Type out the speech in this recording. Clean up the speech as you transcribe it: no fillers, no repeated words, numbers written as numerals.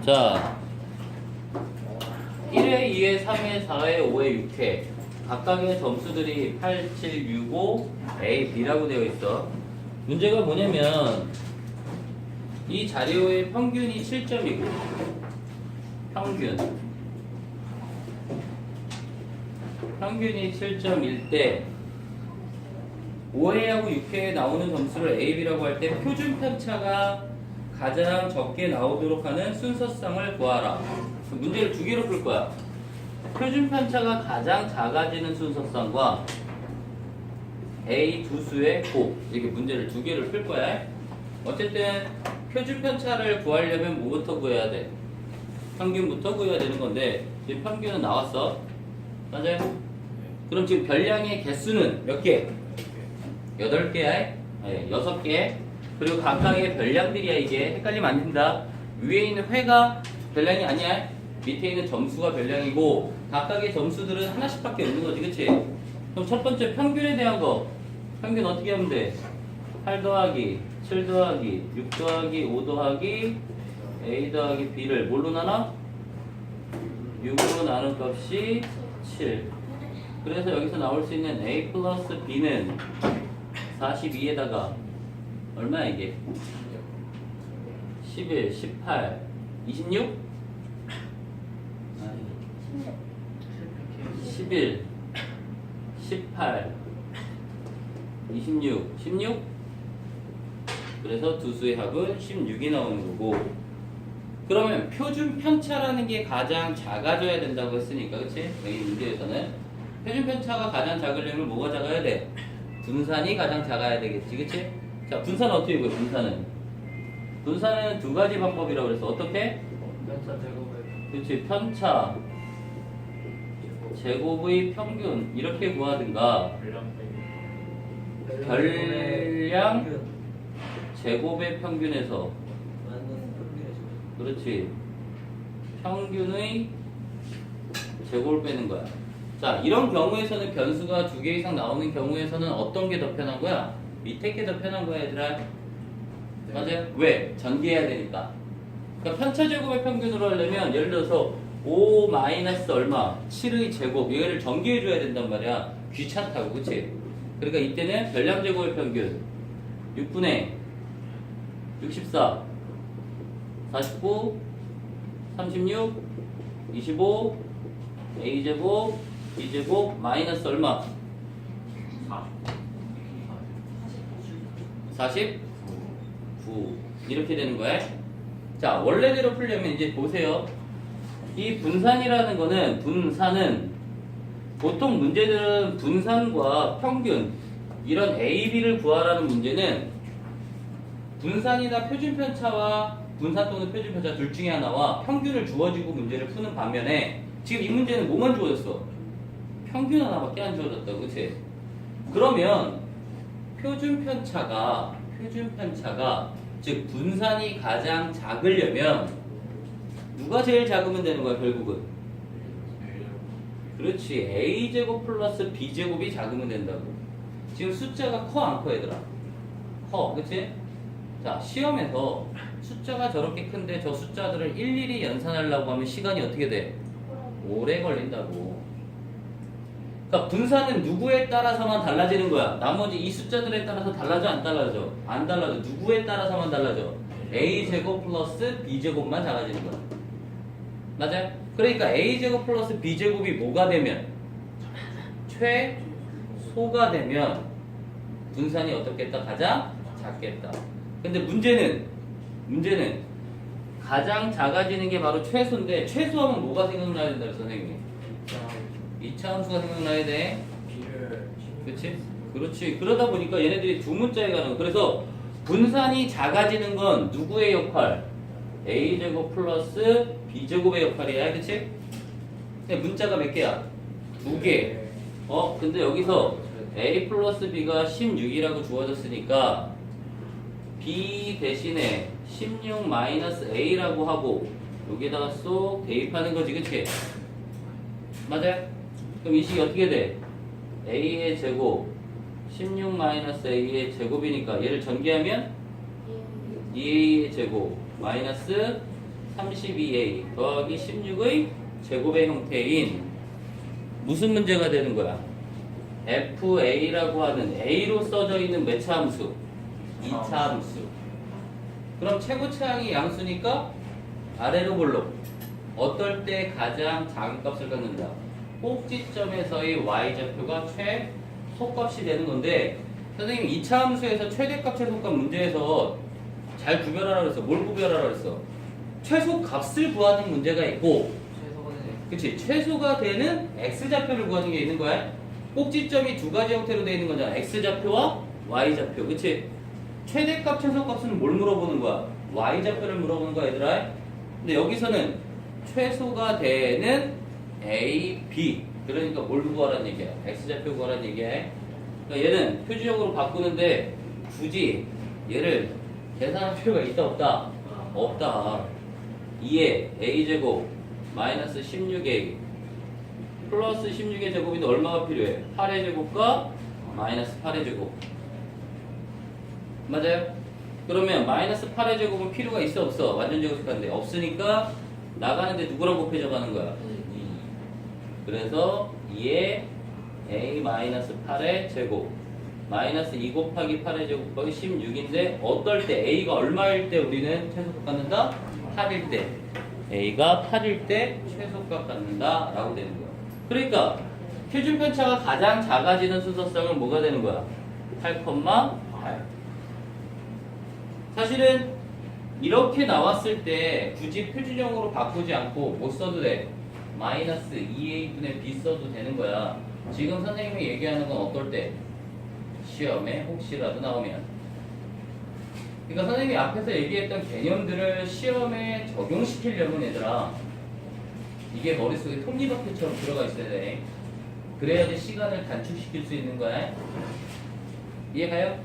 자, 1회, 2회, 3회, 4회, 5회, 6회 각각의 점수들이 8, 7, 6, 5, A, B라고 되어 있어. 문제가 뭐냐면 이 자료의 평균이 7점이고 평균이 7점일 때 5회하고 6회에 나오는 점수를 A, B라고 할 때 표준 편차가 가장 적게 나오도록 하는 순서쌍을 구하라. 문제를 두 개로 풀 거야. 표준 편차가 가장 작아지는 순서쌍과 A 두 수의 곱, 이렇게 문제를 두 개를 풀 거야. 어쨌든 표준 편차를 구하려면 뭐부터 구해야 돼? 평균부터 구해야 되는 건데 지금 평균은 나왔어. 맞아요? 그럼 지금 별량의 개수는 몇 개? 8개야? 네, 6개. 그리고 각각의 별량들이야. 이게 헷갈리면 안 된다. 위에 있는 회가 별량이 아니야. 밑에 있는 점수가 별량이고 각각의 점수들은 하나씩밖에 없는 거지. 그치? 그럼 첫 번째 평균에 대한 거, 평균 어떻게 하면 돼? 8 더하기 7 더하기 6 더하기 5 더하기 A 더하기 B를 뭘로 나눠? 6으로 나눈 값이 7. 그래서 여기서 나올 수 있는 A 플러스 B는 42에다가 얼마야 이게? 11, 18, 26? 11, 18, 26, 16? 그래서 두 수의 합은 16이 나오는 거고. 그러면 표준 편차라는 게 가장 작아져야 된다고 했으니까, 그치? 여기 문제에서는 표준 편차가 가장 작으려면 뭐가 작아야 돼? 분산이 가장 작아야 되겠지, 그치? 자, 분산은 어떻게 구해? 분산은 두 가지 방법이라고 그랬어. 어떻게? 편차 제곱을 그치, 편차 제곱의 평균 이렇게 구하든가 별량 제곱의 평균에서 그렇지 평균의 제곱을 빼는 거야. 자, 이런 경우에서는 변수가 두 개 이상 나오는 경우에서는 어떤 게 더 편한 거야? 밑에 게 더 편한 거야, 얘들아. 맞아요? 왜? 전개해야 되니까. 그러니까 편차 제곱의 평균으로 하려면 예를 들어서 5 마이너스 얼마? 7의 제곱 얘를 전개해 줘야 된단 말이야. 귀찮다고, 그치? 그러니까 이때는 별량 제곱의 평균 6분의 64 49 36 25 A제곱 B제곱 마이너스 얼마? 49 이렇게 되는 거야. 자, 원래대로 풀려면 이제 보세요. 이 분산이라는 거는 보통 문제들은 분산과 평균 이런 A, B를 구하라는 문제는 분산이나 표준편차와 분산 또는 표준편차 둘 중에 하나와 평균을 주어지고 문제를 푸는 반면에 지금 이 문제는 뭐만 주어졌어? 평균 하나밖에 안 주어졌다고, 그치? 그러면 표준편차가 즉 분산이 가장 작으려면 누가 제일 작으면 되는 거야, 결국은? 그렇지, A제곱 플러스 B제곱이 작으면 된다고. 지금 숫자가 커 안 커, 얘들아? 커, 그치? 자, 시험에서 숫자가 저렇게 큰데 저 숫자들을 일일이 연산하려고 하면 시간이 어떻게 돼? 오래 걸린다고. 그러니까 분산은 누구에 따라서만 달라지는 거야. 나머지 이 숫자들에 따라서 달라져, 안 달라져? 안 달라져. 누구에 따라서만 달라져? A제곱 플러스 B제곱만 작아지는 거야. 맞아요? 그러니까 A제곱 플러스 B제곱이 뭐가 되면? 최소가 되면 분산이 어떻겠다? 가장 작겠다. 근데 문제는 가장 작아지는 게 바로 최소인데 최소하면 뭐가 생각나야 된다, 선생님이? 2차 함수가 생각나야 돼. 그렇지? 그렇지. 그러다 보니까 얘네들이 두 문자에 가는 거. 그래서 분산이 작아지는 건 누구의 역할? A제곱 플러스 B제곱의 역할이야. 그치? 근데 문자가 몇 개야? 두 개. 근데 여기서 A 플러스 B가 16이라고 주어졌으니까 B 대신에 16 마이너스 A라고 하고 여기에다가 쏙 대입하는 거지. 그치? 맞아요? 그럼 이 식이 어떻게 돼? A의 제곱 16 마이너스 A의 제곱이니까 얘를 전개하면 2A의 제곱 마이너스 32a 더하기 16의 제곱의 형태인 무슨 문제가 되는 거야? fa라고 하는 a로 써져 있는 몇 차 함수? 2차 함수. 그럼 최고차항이 양수니까 아래로 볼록 어떨 때 가장 작은 값을 갖는다? 꼭지점에서의 y좌표가 최소값이 되는 건데 선생님 2차 함수에서 최대값 최소값 문제에서 잘 구별하라 그랬어. 뭘 구별하라 그랬어? 최소값을 구하는 문제가 있고 최소가 되네. 그치 최소가 되는 x좌표를 구하는 게 있는 거야. 꼭지점이 두 가지 형태로 되어 있는 거잖아. x좌표와 y좌표. 그치 최대값 최소값은 뭘 물어보는 거야? y좌표를 물어보는 거야 얘들아. 근데 여기서는 최소가 되는 a, b 그러니까 뭘 구하라는 얘기야? x좌표 구하라는 얘기야. 그러니까 얘는 표준형으로 바꾸는데 굳이 얘를 계산할 필요가 있다 없다? 없다. 2에 a제곱 마이너스 16a 플러스 16의 제곱인데 얼마가 필요해? 8의 제곱과 마이너스 8의 제곱 맞아요? 그러면 마이너스 8의 제곱은 필요가 있어 없어? 완전 제곱식한데 없으니까 나가는데 누구랑 곱해져 가는 거야? 2. 그래서 2에 a 마이너스 8의 제곱 마이너스 2 곱하기 8의 제곱 곱하기 16인데 어떨 때 a가 얼마일 때 우리는 최소값 갖는다? 8일 때 a가 8일 때 최소값 갖는다 라고 되는 거야. 그러니까 표준 편차가 가장 작아지는 순서쌍은 뭐가 되는 거야? 8,8 사실은 이렇게 나왔을 때 굳이 표준형으로 바꾸지 않고 못 써도 돼. 마이너스 2a분의 b 써도 되는 거야. 지금 선생님이 얘기하는 건 어떨 때? 시험에 혹시라도 나오면. 그러니까 선생님이 앞에서 얘기했던 개념들을 시험에 적용시키려면 얘들아 이게 머릿속에 톱니바퀴처럼 들어가 있어야 돼. 그래야지 시간을 단축시킬 수 있는 거야. 이해가요?